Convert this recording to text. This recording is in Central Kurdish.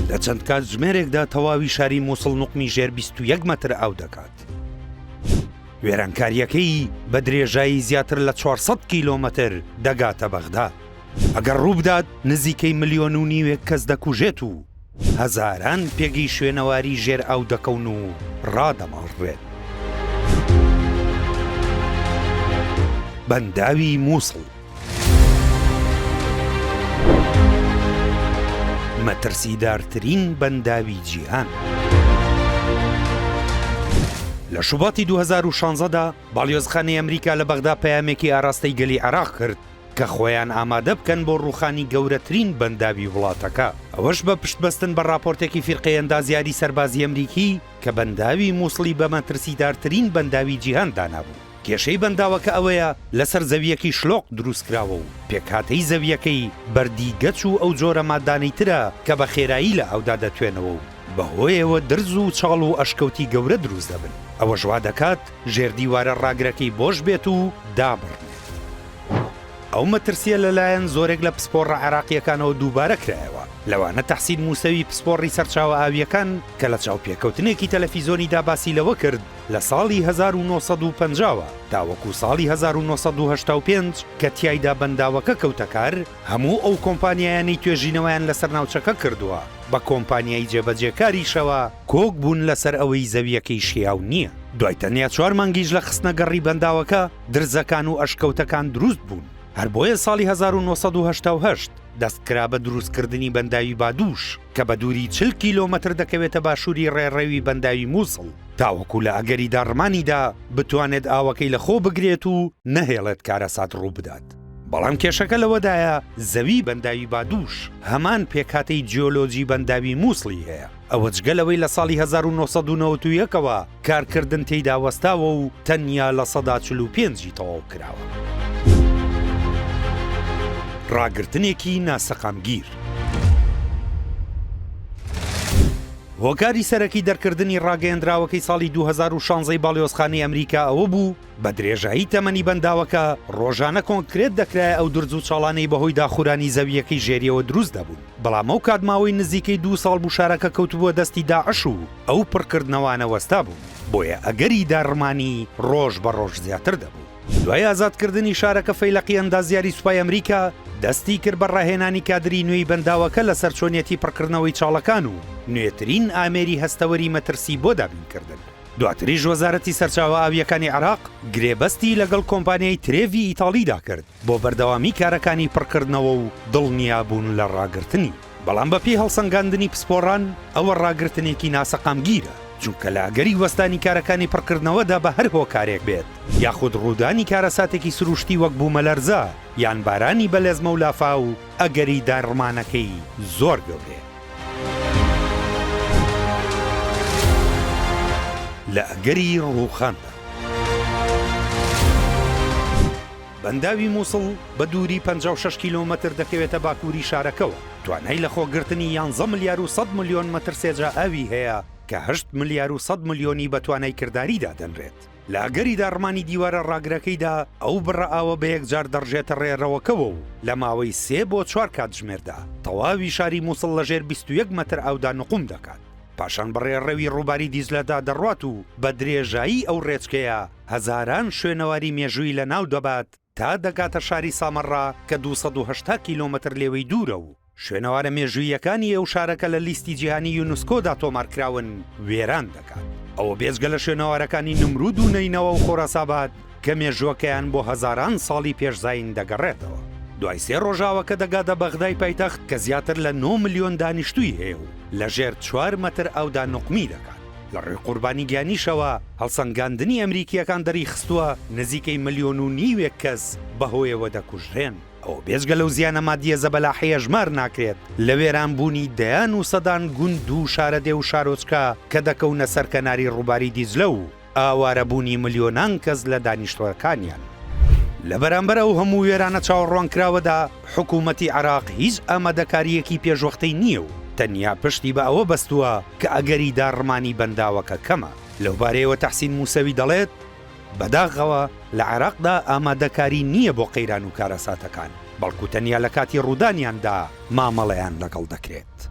لە چەند کاتژمێرێکدا تەواوی شاری مووسڵ نوقمی ژێر 21 مەتر ئاو دەکات. وێرانکاریەکەی بە درێژایی زیاتر لە 400 کیلۆمەتر دەگاتە بەغدا. ئەگەر ڕووبدات نزیکەی 1.5 ملیۆن کەس دەکوژێت و هەزاران پێگەی شوێنەواری ژێر ئاو دەکەون و ڕادەماڵڕێت. بەنداوی مووسڵ مەترسیدارترین بەنداوی جیهان. لە شوباتی 2016دا باڵیۆزخانەی ئەمریکا لە بەغدا پەیامێکی ئاراستەی گەلی عێراق کرد کە خۆیان ئامادە بکەن بۆ ڕووخانی گەورەترین بەنداوی وڵاتەکە. ئەوەش بە پشتبەستن بە راپۆرتێکی فیرقەی ئەندازیاری سەربازی ئەمریکی کە بەنداوی مووسڵی بە مەترسیدارترین بەنداوی جیهان دانابوو. کێشەی بەنداوەکە ئەوەیە لەسەر زەویەکی شلۆق دروستکراوە و پێکهاتەی زەویەکەی بەردی گەچ و ئەو جۆرە مادانەی ترە کە بە خێرایی لە ئەودا دەتوێنەوە و بەهۆیەوە درز و چاڵ و ئەشکەوتی گەورە دروست دەبن. ئەوە ژوا دەکات ژێردیوارە ڕاگرەکەی بۆش بێت و دابڕێت. ئەو مەترسیە لەلایەن زۆرێک لە پسپۆڕە عێراقیەکانەوە دووبارە کرایەوە. لەوانە تەحسین موسەوی پسپۆڕی سەرچاوە ئاویەکان کە لە چاوپێکەوتنێکی تەلەڤیزۆنیدا باسی لەوە کرد لە ساڵی 1950ەوە تاوەکو ساڵی 1985 کە تیایدا بەنداوەکە کەوتەکار هەموو ئەو کۆمپانیایانی توێژینەوەیان لەسەر ناوچەکە کردووە بە کۆمپانیای جێبەجێکاریشەوە کۆک بوون لەسەر ئەوەی زەویەکەی شیاو نییە. دوای تەنیا 4 مانگیش لە خستنەگەڕی بەنداوەکە درزەکان و ئەشکەوتەکان دروست بوون. هەر بۆیە ساڵی 1988 دەستکرا بە دروستکردنی بەنداوی بادووش کە بە دووری 40 کیلۆمەتر دەکەوێتە باشووری ڕێڕەوی بەنداوی مووسڵ تاوەکو لە ئەگەری داڕمانیدا بتوانێت ئاوەکەی لە خۆ بگرێت و نەهێڵێت کارەسات ڕوو بدات. بەڵام کێشەکە لەوەدایە زەوی بەنداوی بادووش هەمان پێکهاتەی جیۆلۆجی بەنداوی مووسڵی هەیە. ئەوە جگەلەوەی لە ساڵی 1991ەوە کارکردن تێیدا وەستاوە و تەنیا لە 145 تەواو کراوە. ڕاگرتنێکی ناسەقامگیر. هۆکاری سەرەکی دەرکردنی ڕاگەیەندراوەکەی ساڵی 2016 باڵیۆزخانەی ئەمریکا ئەوە بوو بە درێژایی تەمەنی بەنداوەکە ڕۆژانە کۆنکرێت دەکرای ئەو درز و چاڵانەی بەهۆی داخورانی زەویەکەی ژێریەوە دروست دەبوون. بەڵام ئەو کاتماوەی نزیکەی 2 ساڵ بوو شارەکە کەوتبووە دەستی داعش و ئەو پڕکردنەوانە وەستا بوون. بۆیە ئەگەری داڕمانی ڕۆژ بە ڕۆژ زیاتر دەبوو. دوای ئازادکردنی شارەکە فەیلقی ئەندازیاری سوپای ئەمریکا دەستی کرد بە ڕاهێنانی کادری نوێی بەنداوەکە لە سەرچۆنیەتی پڕکردنەوەی چاڵەکان و نوێترین ئامێری هەستەوەری مەترسی بۆ دابینکردن. دواتریش وەزارەتی سەرچاوە ئاویەکانی عێراق گرێبەستی لەگەڵ کۆمپانیای ترێڤی ئیتاڵیدا کرد بۆ بەردەوامی کارەکانی پڕکردنەوە و دڵنیابوون لە ڕاگرتنی. بەڵام بەپێی هەڵسەنگاندنی پسپۆڕان ئەوە ڕاگرتنێکی ناسەقامگیرە چونکە لە ئەگەری وەستانی کارەکانی پڕکردنەوەدا بە هەر هۆکارێک بێت یاخود ڕوودانی کارەساتێکی سروشتی وەک بوومەلەرزە یان بارانی بەلێزمە و لافا و ئەگەری داڕمانەکەی زۆر گەورەیە. لە ئەگەری ڕووخاندا بەنداوی مووسڵ بە دووری 56 کیلۆمەتر دەکەوێتە باکووری شارەکەەوە. توانای لە خۆگرتنی 11 ملیار و 100 ملیۆن مەتر سێجا ئاوی هەیە کە 8 ملیار و 100 ملیۆنی بە توانای کرداریدا دەنرێت. لە ئەگەری داڕمانی دیوارە ڕاگرەکەیدا ئەو بڕە ئاوە بە یەکجار دەڕژێتە ڕێڕەوەکەوە و لە ماوەی 3 بۆ 4 کاتژمێردا تەواوی شاری مووسڵ لەژێر 21 مەتر ئاودا نقوم دەکات. پاشان بەڕێڕەوی ڕووباری دیزلەدا دەڕوات و بە درێژایی ئەو ڕێچکەیە هەزاران شوێنەواری مێژووی لە ناو دەبات تا دەگاتە شاری سامەڕا کە 280 کیلۆمەتر لێوەی دوورە و شوێنەوارە مێژوویەکانی ئەو شارەکە لە لیستی جیهانی یونسکۆدا تۆمارکراون وێران دەکات. ئەوە بێجگە لە شوێنەوارەکانی نمرود و نەینەوە و خۆراساباد کە مێژووەکەیان بۆ هەزاران ساڵی پێشزین دەگەڕێتەوە. دوای 3 ڕۆژاوەکە دەگاتە بەغدای پایتەخت کە زیاتر لە 9 ملیۆن دانیشتووی هەیە و لەژێر 4 مەتر ئەودا نقمی دەکات. لە ڕێی قوربانی گیانیشەوە هەڵسەنگاندنی ئەمریکیەکان دەری خستووە نزیکەی 1.5 ملیۆن کەس بەهۆیەوە دەکوژرێن. ئەو بێجگە لەو زیانە مادیە زەبەلاحەیە ژمار ناکرێت لە وێرانبوونی دەیان و سەدان گوند و شارەدێ و شارۆچکە کە دەکەونە سەر کەناری ڕووباری دیزلە و ئاوارەبوونی ملیۆنان کەس لە دانیشتوەکانیان. لە بەرامبەر ئەو هەموو وێرانە چاوەڕوانکراوەدا حکوومەتی عێراق هیچ ئامادەکاریەکی پێشوەختەی نییە و تەنیا پشتی بە ئەوە بەستووە کە ئەگەری داڕمانی بەنداوەکە کەمە. لەو بارەیەوە تەحسین موسەوی دەڵێت بەداغەوە لە عێراقدا ئامادەکاری نییە بۆ قەیران و کارەساتەکان بەڵکو تەنیا لە کاتی ڕوودانیاندا مامەڵەیان لەگەڵ دەکرێت.